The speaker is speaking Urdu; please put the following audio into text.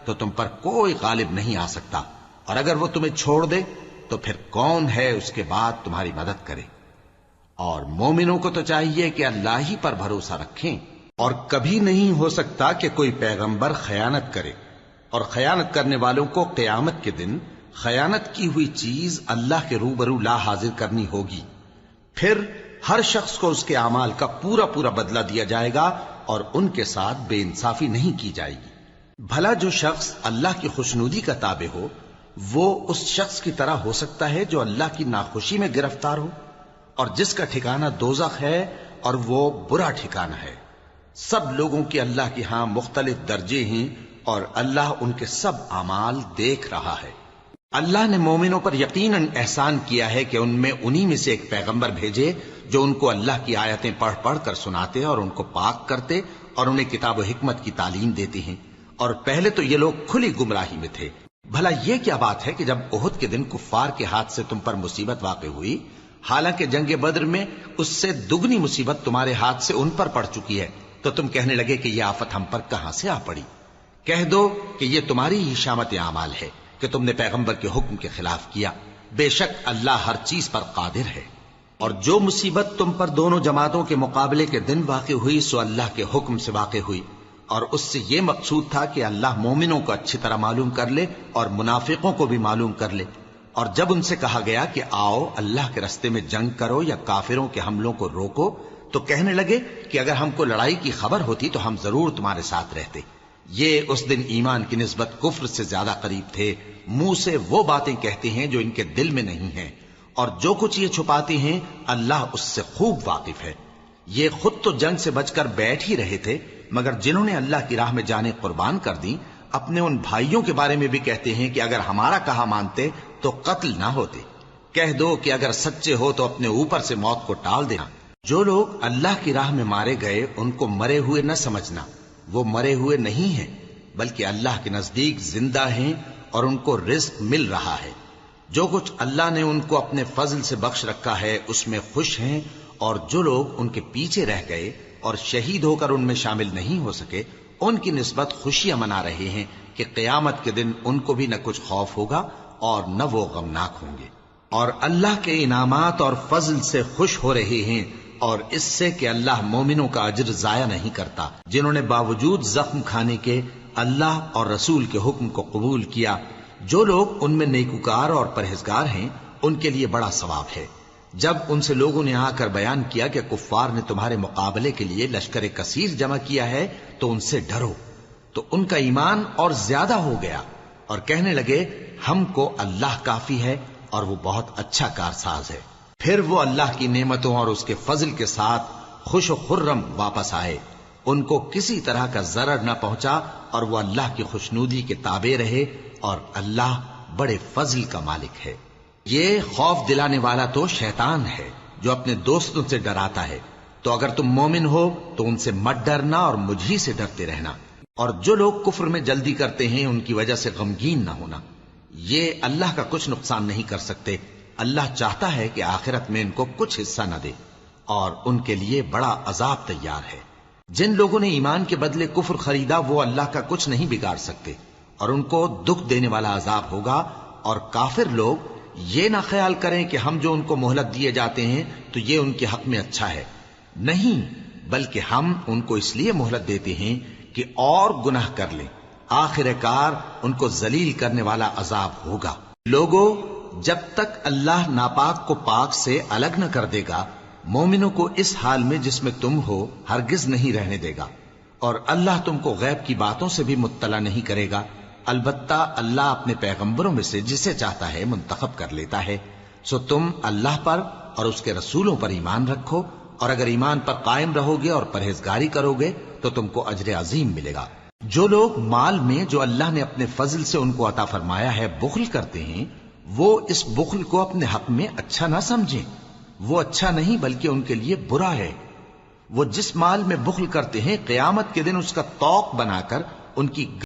تو تم پر کوئی غالب نہیں آ سکتا، اور اگر وہ تمہیں چھوڑ دے تو پھر کون ہے اس کے بعد تمہاری مدد کرے؟ اور مومنوں کو تو چاہیے کہ اللہ ہی پر بھروسہ رکھیں، اور کبھی نہیں ہو سکتا کہ کوئی پیغمبر خیانت کرے، اور خیانت کرنے والوں کو قیامت کے دن خیانت کی ہوئی چیز اللہ کے روبرو لا حاضر کرنی ہوگی، پھر ہر شخص کو اس کے اعمال کا پورا پورا بدلہ دیا جائے گا، اور ان کے ساتھ بے انصافی نہیں کی جائے گی۔ بھلا جو شخص اللہ کی خوشنودی کا تابع ہو وہ اس شخص کی طرح ہو سکتا ہے جو اللہ کی ناخوشی میں گرفتار ہو، اور جس کا ٹھکانہ دوزخ ہے اور وہ برا ٹھکانہ ہے۔ سب لوگوں کے اللہ کے ہاں مختلف درجے ہیں، اور اللہ ان کے سب اعمال دیکھ رہا ہے۔ اللہ نے مومنوں پر یقیناً احسان کیا ہے کہ ان میں انہی میں سے ایک پیغمبر بھیجے جو ان کو اللہ کی آیتیں پڑھ پڑھ کر سناتے اور ان کو پاک کرتے اور انہیں کتاب و حکمت کی تعلیم دیتے ہیں، اور پہلے تو یہ لوگ کھلی گمراہی میں تھے۔ بھلا یہ کیا بات ہے کہ جب احد کے دن کفار کے ہاتھ سے تم پر مصیبت واقع ہوئی، حالانکہ جنگ بدر میں اس سے دگنی مصیبت تمہارے ہاتھ سے ان پر پڑ چکی ہے، تو تم کہنے لگے کہ یہ آفت ہم پر کہاں سے آ پڑی؟ کہہ دو کہ یہ تمہاری ہی شامت اعمال ہے کہ تم نے پیغمبر کے حکم کے خلاف کیا، بے شک اللہ ہر چیز پر قادر ہے۔ اور جو مصیبت تم پر دونوں جماعتوں کے مقابلے کے دن واقع ہوئی سو اللہ کے حکم سے واقع ہوئی، اور اس سے یہ مقصود تھا کہ اللہ مومنوں کو اچھی طرح معلوم کر لے اور منافقوں کو بھی معلوم کر لے۔ اور جب ان سے کہا گیا کہ آؤ اللہ کے رستے میں جنگ کرو یا کافروں کے حملوں کو روکو، تو کہنے لگے کہ اگر ہم کو لڑائی کی خبر ہوتی تو ہم ضرور تمہارے ساتھ رہتے۔ یہ اس دن ایمان کی نسبت کفر سے زیادہ قریب تھے، منہ سے وہ باتیں کہتے ہیں جو ان کے دل میں نہیں ہیں، اور جو کچھ یہ چھپاتے ہیں اللہ اس سے خوب واقف ہے۔ یہ خود تو جنگ سے بچ کر بیٹھ ہی رہے تھے، مگر جنہوں نے اللہ کی راہ میں جانیں قربان کر دیں اپنے ان بھائیوں کے بارے میں بھی کہتے ہیں کہ اگر ہمارا کہا مانتے تو قتل نہ ہوتے۔ کہہ دو کہ اگر سچے ہو تو اپنے اوپر سے موت کو ٹال دینا۔ جو لوگ اللہ کی راہ میں مارے گئے ان کو مرے ہوئے نہ سمجھنا، وہ مرے ہوئے نہیں ہیں بلکہ اللہ کے نزدیک زندہ ہیں اور ان کو رزق مل رہا ہے۔ جو کچھ اللہ نے ان کو اپنے فضل سے بخش رکھا ہے اس میں خوش ہیں، اور جو لوگ ان کے پیچھے رہ گئے اور شہید ہو کر ان میں شامل نہیں ہو سکے ان کی نسبت خوشیاں منا رہے ہیں کہ قیامت کے دن ان کو بھی نہ کچھ خوف ہوگا اور نہ وہ غمناک ہوں گے، اور اللہ کے انعامات اور فضل سے خوش ہو رہے ہیں، اور اس سے کہ اللہ مومنوں کا اجر ضائع نہیں کرتا جنہوں نے باوجود زخم کھانے کے اللہ اور رسول کے حکم کو قبول کیا۔ جو لوگ ان میں نیکوکار اور پرہیزگار ہیں ان کے لیے بڑا ثواب ہے۔ جب ان سے لوگوں نے آ کر بیان کیا کہ کفار نے تمہارے مقابلے کے لیے لشکر کثیر جمع کیا ہے تو ان سے ڈرو، تو ان کا ایمان اور زیادہ ہو گیا، اور کہنے لگے ہم کو اللہ کافی ہے اور وہ بہت اچھا کارساز ہے۔ پھر وہ اللہ کی نعمتوں اور اس کے فضل کے ساتھ خوش و خرم واپس آئے، ان کو کسی طرح کا ضرر نہ پہنچا، اور وہ اللہ کی خوشنودی کے تابع رہے، اور اللہ بڑے فضل کا مالک ہے۔ یہ خوف دلانے والا تو شیطان ہے جو اپنے دوستوں سے ڈراتا ہے، تو اگر تم مومن ہو تو ان سے مت ڈرنا اور مجھ ہی سے ڈرتے رہنا، اور جو لوگ کفر میں جلدی کرتے ہیں ان کی وجہ سے غمگین نہ ہونا، یہ اللہ کا کچھ نقصان نہیں کر سکتے۔ اللہ چاہتا ہے کہ آخرت میں ان کو کچھ حصہ نہ دے، اور ان کے لیے بڑا عذاب تیار ہے۔ جن لوگوں نے ایمان کے بدلے کفر خریدا وہ اللہ کا کچھ نہیں بگاڑ سکتے، اور ان کو دکھ دینے والا عذاب ہوگا۔ اور کافر لوگ یہ نہ خیال کریں کہ ہم جو ان کو مہلت دیے جاتے ہیں تو یہ ان کے حق میں اچھا ہے، نہیں، بلکہ ہم ان کو اس لیے مہلت دیتے ہیں کہ اور گناہ کر لیں، آخر کار ان کو ذلیل کرنے والا عذاب ہوگا۔ لوگوں، جب تک اللہ ناپاک کو پاک سے الگ نہ کر دے گا مومنوں کو اس حال میں جس میں تم ہو ہرگز نہیں رہنے دے گا، اور اللہ تم کو غیب کی باتوں سے بھی مطلع نہیں کرے گا۔ البتہ اللہ اپنے پیغمبروں میں سے جسے چاہتا ہے منتخب کر لیتا ہے۔ سو تم اللہ پر اور اس کے رسولوں پر ایمان رکھو، اور اگر ایمان پر قائم رہو گے اور پرہیزگاری کرو گے تو تم کو اجر عظیم ملے گا۔ جو لوگ مال میں جو اللہ نے اپنے فضل سے ان کو عطا فرمایا ہے بخل کرتے ہیں، وہ اس بخل کو اپنے حق میں اچھا نہ سمجھیں، وہ اچھا نہیں بلکہ ان کے لیے برا ہے۔ وہ جس مال میں بخل کرتے ہیں قیامت کے دن اس کا طوق بنا کر ان کی